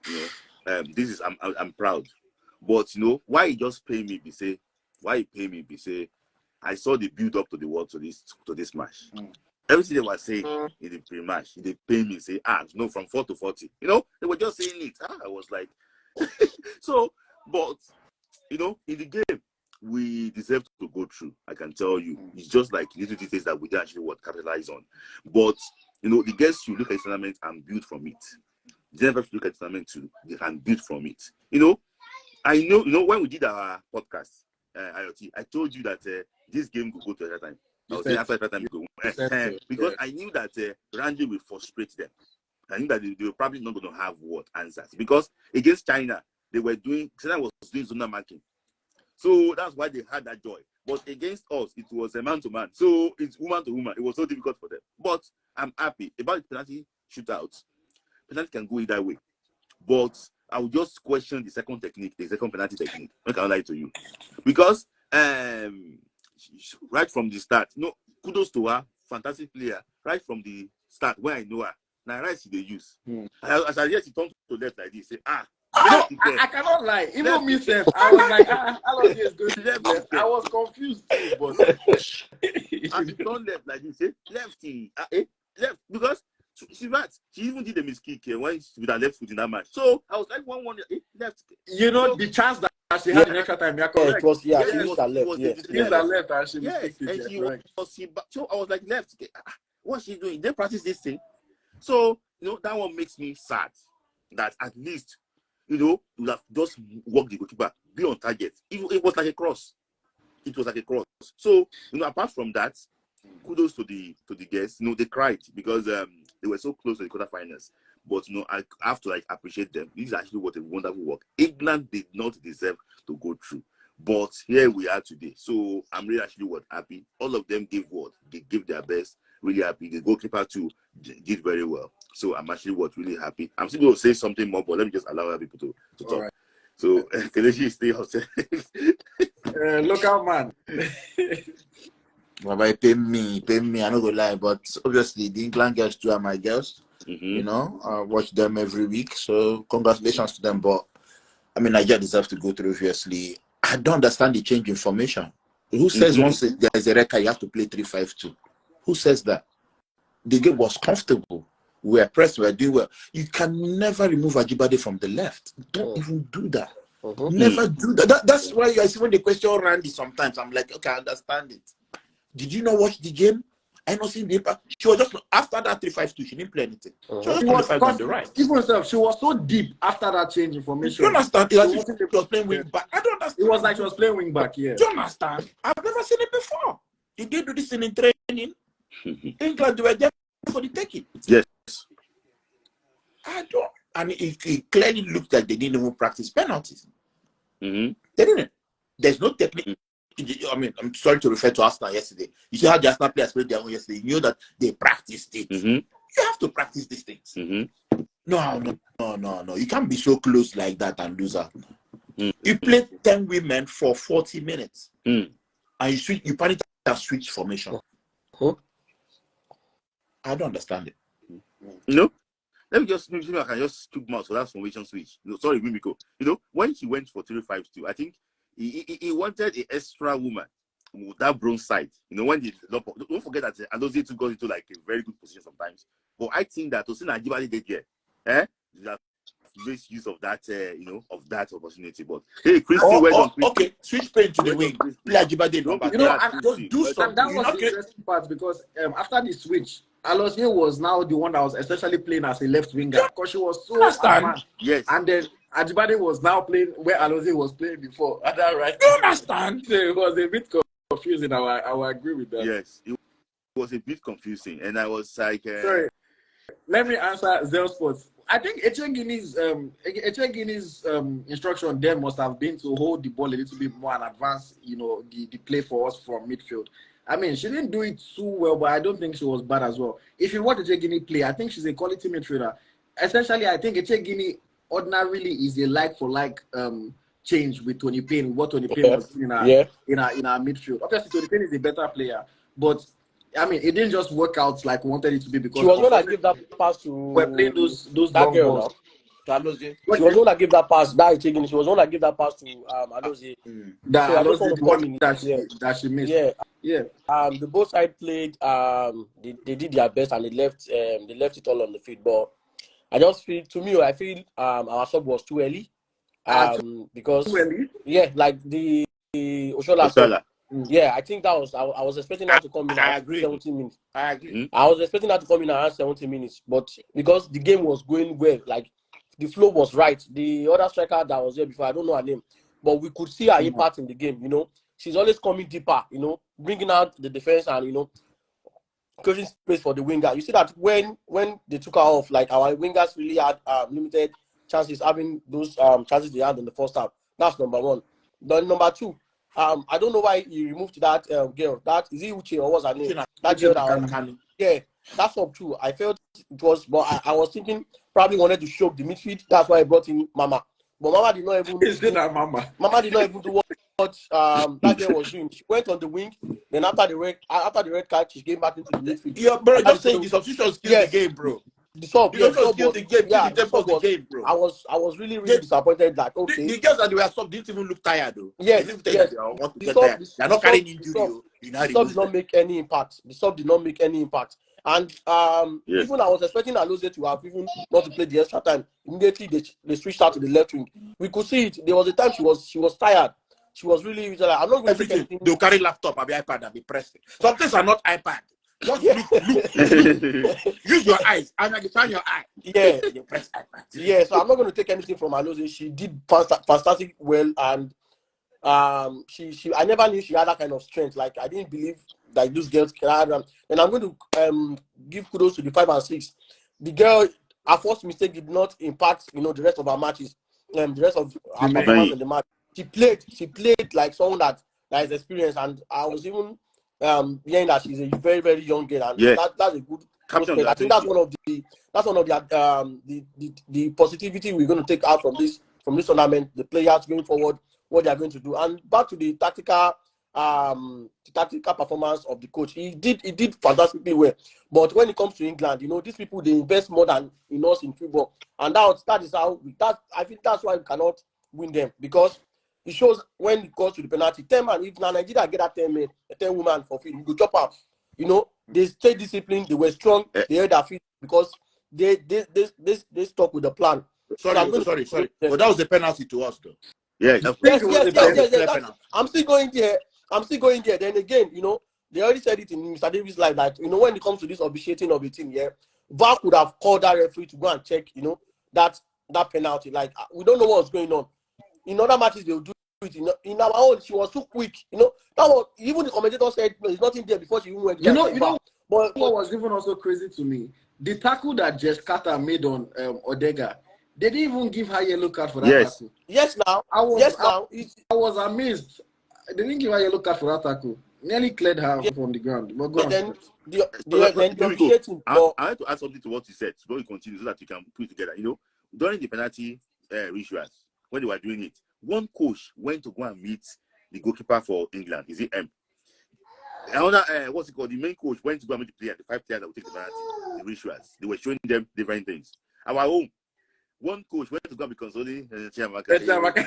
This is I'm proud. But why you just pay me? Be say why you pay me? Be say I saw the build up to the world to this match. Everything they were saying in the pre-match, they pay me say from 4 to 40. They were just saying it. I was like, so, but in the game we deserve to go through. I can tell you, it's just like little details that we didn't actually capitalize on. But the girls you look at the tournament and build from it. They never look at the tournament too. They can build from it. I know when we did our podcast, IoT, I told you that this game will go to extra time. I was saying after extra time go because I knew that Randy will frustrate them. I knew that they were probably not going to have answers because against China China was doing zonal marking, so that's why they had that joy. But against us, it was a man to man, so it's woman to woman. It was so difficult for them. But I'm happy about the penalty shootouts. Penalty can go either way. But I would just question the second penalty technique. I can't lie to you. Because right from the start, kudos to her, fantastic player. Right from the start, when I know her, now right they use. As I hear she turned to left like this, say, I cannot lie. Even me, self, I was like, how long is going to left? I was confused too, but as she turned left like this, say, lefty, left, because she's right. She even did a mistake when she with her left foot in that match. So I was like, one left. The chance that she had in extra time, correct. It was she used her left. She used her left and she Yes, mistaked and it. she Correct. so I was like, left. What's she doing? They practice this thing. So that one makes me sad. That at least you would have just walked the goalkeeper, be on target. It was like a cross. It was like a cross. So apart from that, kudos to the guests. They cried because they were so close to the quarterfinals. But I have to appreciate them. This is actually what a wonderful work. England did not deserve to go through, but here we are today. So I'm really actually happy. All of them gave they gave their best. Really happy. The goalkeeper too did very well. So I'm actually really happy. I'm still going to say something more, but let me just allow other people to talk. Right. So Kelechi stay outside. Local man. Baba, pay me. I don't go lie, but obviously the England girls too are my girls. I watch them every week, so congratulations to them. But I mean, Nigeria deserves to go through. Obviously, I don't understand the change in formation. Who says once there is a record you have to play 3-5-2? Who says that? The game was comfortable. We were pressed. We were doing well. You can never remove Ajibade from the left. Don't even do that. Never do that. That's why I see when they question Randy sometimes. I'm like, okay, I understand it. Did you not watch the game? I not seen the impact. She was just after that 3-5-2. She didn't play anything. She was just on the right. Even herself, she was so deep after that change in formation. Do you understand? It was like she was playing wing back. I don't understand. It was like she was playing wing back. Yeah. Do you understand? I've never seen it before. They did do this in training. England, they were there for the taking. Yes. I don't. And it clearly looked like they didn't even practice penalties. They didn't. There's no technique. I mean, I'm sorry to refer to Arsenal yesterday. You see how the Arsenal players played their own yesterday. You know that they practiced it. You have to practice these things. No. You can't be so close like that and lose out. You played 10 women for 40 minutes. And you panic and switch formation. I don't understand it. No. Let me just maybe I can just speak more. So that's formation switch. Sorry, Mimiko. When he went for 3-5-2, I think he wanted an extra woman with that bronze side. You know, when don't forget that Alozie too got into like a very good position sometimes. But I think that Tosin Ajibade did here. That makes use of that, of that opportunity. But hey, Christy, well done, Christy. Okay, switch pain to the Well wing. done, Christy. Play Ajibade Don't number be 10. bad, and Christy. Just do Well done, And that something. was the interesting part because after the switch, Alozie was now the one that was essentially playing as a left winger because she was so Understand? advanced. Yes. And then Ajibade was now playing where Alozie was playing before. At that right. You understand? So it was a bit confusing. I will agree with that. Yes, it was a bit confusing, and I was like, Sorry, let me answer Zell Sports. I think Echegini's instruction there must have been to hold the ball a little bit more and advance, the play for us from midfield. I mean, she didn't do it too well, but I don't think she was bad as well. If you watch Echegini play, I think she's a quality midfielder. Essentially, I think Echegini ordinarily is a like-for-like change with Tony Payne, what Tony Payne was doing in our midfield. Obviously, Tony Payne is a better player, but I mean, it didn't just work out like we wanted it to be because She was going to give that pass to we're playing those that long girl balls. now. She was going to give that pass. She was going to give that pass to Alozie. That So I just was want the to come one in. that she missed. Yeah. The both side played. They did their best and they left it all on the field. But I just feel, I feel our sub was too early. Because too early? like the Oshola sub. Yeah, I think that was. I was expecting her to come in at 70 minutes. I agree. I was expecting her to come in around 70 minutes, but because the game was going well, like the flow was right. The other striker that was there before, I don't know her name, but we could see her impact in the game. She's always coming deeper. Bringing out the defense and creating space for the winger. You see that when they took her off, like our wingers really had limited chances, having those chances they had in the first half. That's number one. Then number two. I don't know why he removed that girl. That is it Uche or what's her name? That girl that's up too. I felt it was, but I was thinking probably wanted to show the midfield. That's why I brought in Mama. But Mama did not even. Mama did not even do what that girl was doing. She went on the wing. Then after the red card, she came back into the midfield. Yeah, bro, just saying the substitution skills the game, bro. The sub skills the game. Yeah, the tempo of the game, bro. I was really disappointed. Like, okay, the girls that they were sub didn't even look tired, though. Yes. They want to get tired. They're not carrying injury. The sub did not make any impact. And even I was expecting Alozie to have even not to play the extra time. Immediately they switched out to the left wing. We could see it. There was a time she was tired. She was really like, I'm not going to take anything. They'll carry laptop, I'll be iPad, I'll be pressing. Some things are not iPad. Just look. Use your eyes. And I can turn your eye. Yeah. You press iPad. Yeah, so I'm not going to take anything from Alozie. She did fantastic well, and she I never knew she had that kind of strength. Like, I didn't believe that those girls can have them. And I'm going to give kudos to the 5 and 6. The girl, her first mistake did not impact the rest of her matches, the rest of her performance in the match. She played like someone that is experienced, and I was even hearing that she's a very, very young girl, and that's a good prospect. I think that's one of the positivity we're going to take out from this tournament. The players going forward, what they are going to do, and back to the tactical performance of the coach. He did fantastically well. But when it comes to England, these people, they invest more than in us in football, and that is how I think that's why we cannot win them, because it shows when it goes to the penalty. 10 man, if Nigeria get that 10 woman for field, we go chop out. They stay disciplined, they were strong, they held their feet because they stuck with the plan. Sorry. But that was the penalty to us, though. Yes. I'm still going there. Then again, they already said it in Mr. Davis' live that, when it comes to this officiating of a team, VAR could have called that referee to go and check, that penalty. Like, we don't know what's going on. In other matches, they'll do it. In our own, she was too quick. That was, even the commentator said there's nothing there before she even went. But what was even also crazy to me, the tackle that Jess Carter made on Odega, they didn't even give her a yellow card for that tackle. Yes, now. I was amazed. They didn't give her a yellow card for that tackle. Nearly cleared her from the ground. But go on. Then I have to add something to what you said before we continue so that you can put it together. During the penalty rituals, when they were doing it, one coach went to go and meet the goalkeeper for England. Is it M? Another, what's it called? The main coach went to go and meet the 5 players that will take the penalty, the rituals. They were showing them different things. Our own, one coach went to go be consoling Chiamaka. Chiamaka.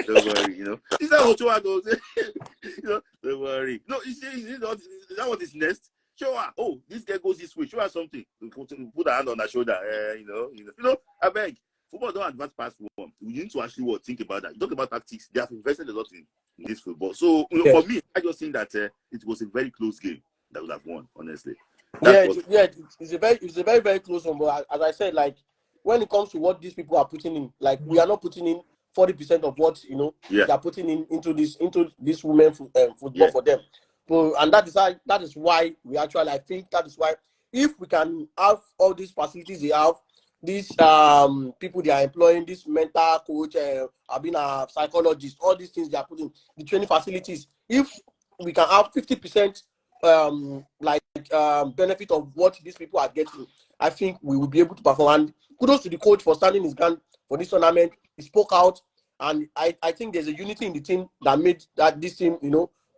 Don't worry, you know. Is that what Choa goes? You know, don't worry. No, is that what is next? Choa, oh, this guy goes this way. Show her something. Put a hand on her shoulder. You know. I beg. Football don't advance past one. We need to actually think about that. Talk about tactics. They have invested a lot in this football. So for me, I just think that it was a very close game that would have won. Honestly. It's a very, very close one. But as I said, like when it comes to what these people are putting in, like we are not putting in 40% of what they are putting into this women football for them. So, and that is why we actually, I think that is why if we can have all these facilities they have, these people they are employing, this mental coach, being a psychologist, all these things they are putting, the training facilities, if we can have 50% benefit of what these people are getting, I think we will be able to perform. And kudos to the coach for standing his ground for this tournament. He spoke out, and I think there's a unity in the team that made this team,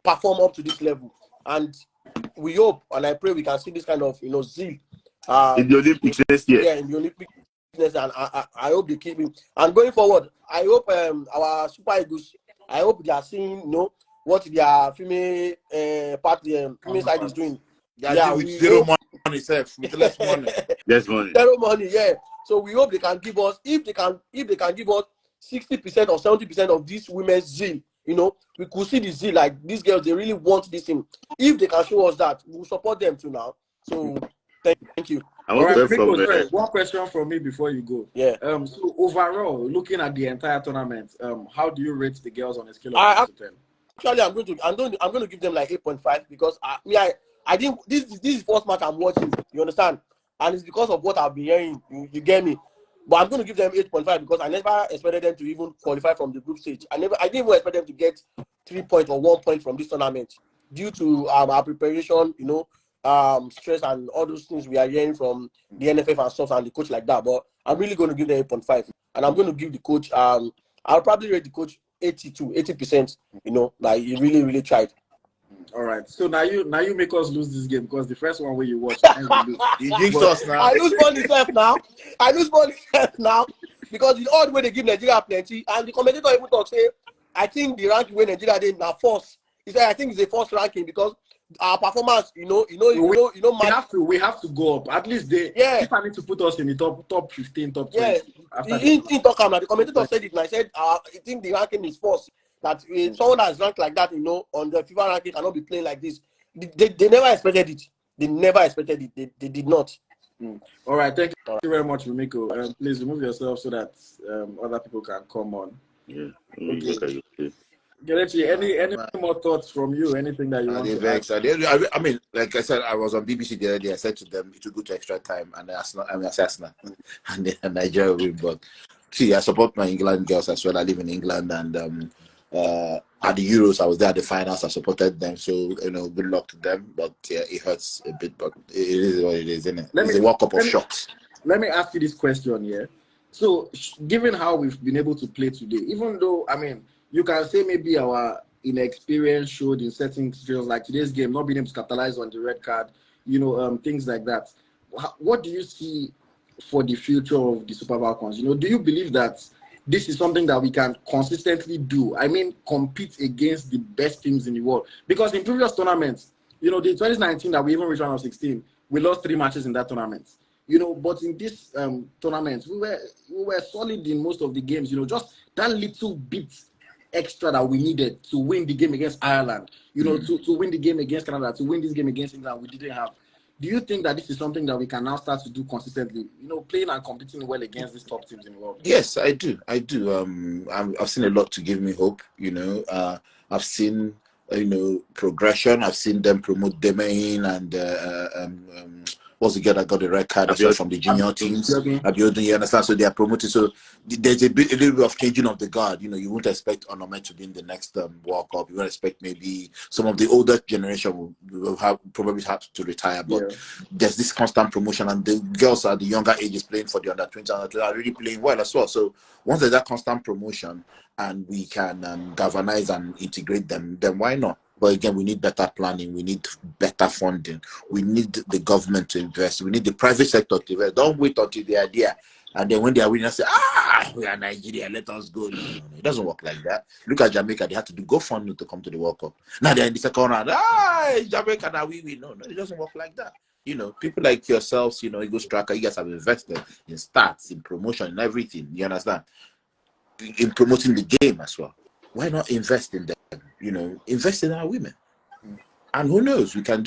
perform up to this level. And we hope and I pray we can see this kind of zeal in the Olympics next year. Yeah, in the Olympics, and I hope they keep him. And going forward, I hope our Super Eagles, I hope they are seeing what their female female side is doing. With zero money, with less money. Less money. Zero money, yeah. So we hope they can give us, if they can give us 60% or 70% of this women's zeal, we could see the zeal, like these girls, they really want this thing. If they can show us that, we'll support them too now. So thank you. All right, one question from me before you go. Yeah. So overall, looking at the entire tournament, how do you rate the girls on a scale of 1 to 10? Actually, I'm going to give them like 8.5 because I think this is the first match I'm watching. You understand? And it's because of what I've been hearing. You get me? But I'm going to give them 8.5 because I never expected them to even qualify from the group stage. I didn't even expect them to get 3 points or 1 point from this tournament due to our preparation, stress and all those things we are hearing from the NFF and stuff and the coach like that. But I'm really going to give them 8.5, and I'm going to give the coach. I'll probably rate the coach 80%. Like he really, really tried. All right. So now you make us lose this game because the first one where you watch, you jinx us now. I lose money now because the odd way they give Nigeria plenty, and the commentator even talk say, I think the ranking where Nigeria did now first. He said I think it's the first ranking because our performance, we have to go up. At least they FIFA need to put us in the top 15, top 20. Yeah, the commentator said it, and I said I think the ranking is first. That someone that's ranked like that, on the FIFA ranking cannot be playing like this. They never expected it. They never expected it. They did not. All right, thank you very much, Rumiko. Please remove yourself so that other people can come on. Yeah. Okay. Kelechi, any more thoughts from you? Anything that you want to add? I mean, like I said, I was on BBC the other day. I said to them, it will go to extra time, and Arsenal, and Nigeria will win. But see, I support my England girls as well. I live in England, and at the Euros, I was there at the finals. I supported them, so good luck to them. But yeah, it hurts a bit, but it is what it is, isn't it? It's a walk up of shocks. Let me ask you this question here. So, given how we've been able to play today, even though you can say maybe our inexperience showed in certain situations like today's game, not being able to capitalize on the red card, things like that. What do you see for the future of the Super Falcons? Do you believe that this is something that we can consistently do? Compete against the best teams in the world. Because in previous tournaments, the 2019 that we even reached round of 16, we lost 3 matches in that tournament. But in this tournament, we were solid in most of the games. Just that little bit extra that we needed to win the game against Ireland. To win the game against Canada, to win this game against England, we didn't have. Do you think that this is something that we can now start to do consistently? Playing and competing well against these top teams in the world. Yes, I do. I've seen a lot to give me hope. I've seen progression. I've seen them promote Demain and what's the girl that got the red card as well from the junior teams? Abiodun, you understand? So they are promoted. So there's a little bit of changing of the guard. You won't expect Onome to be in the next World Cup. You won't expect maybe some of the older generation will probably have to retire. But there's this constant promotion, and the girls at the younger ages playing for the under-20 are really playing well as well. So once there's that constant promotion and we can galvanize and integrate them, then why not? But again, we need better planning. We need better funding. We need the government to invest. We need the private sector to invest. Don't wait until they are there. And then when they are winning, I say, we are Nigeria, let us go. No. It doesn't work like that. Look at Jamaica, they had to do GoFundMe to come to the World Cup. Now they're in the second round. Jamaica, now we win. No, it doesn't work like that. People like yourselves, EaglesTracker, you guys have invested in stats, in promotion, in everything. You understand? In promoting the game as well. Why not invest in them? Invest in our women. And who knows, we can